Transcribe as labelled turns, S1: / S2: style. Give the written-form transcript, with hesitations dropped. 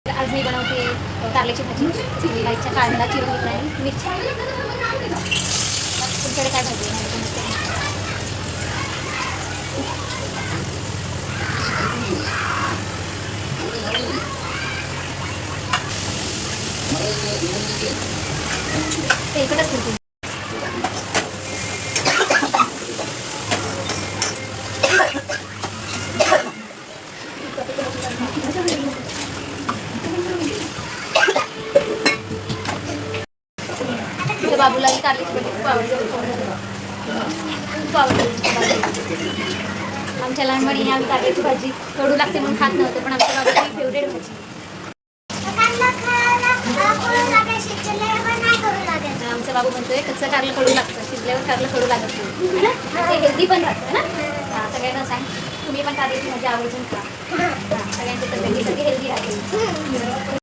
S1: आज मी बनवते कारल्याची भाजी. गाईच्या कांदा चिरून घेतला आहे, मिरची. तुमच्याकडे काय भाजी आहे? ते इकडंच ठेवते. बाबूलाही कारल्याची भाजी खूप आवडते. खूप आवडते. आमच्या लहानपणी आम्ही कारल्याची भाजी कडू लागते म्हणून खात नव्हते, पण आमच्या बाबूची फेवरेट भाजी. आमचा बाबू म्हणतोय कच्चं कारलं कडू लागतं, शिजल्यावर कारलं कडू लागत नाही. ते हेल्दी पण राहतं ना. सगळ्यांना सांग तुम्ही पण कारल्याची भाजी आवर्जून खा. सगळ्यांच्या तब्येतीसाठी हेल्दी राहते.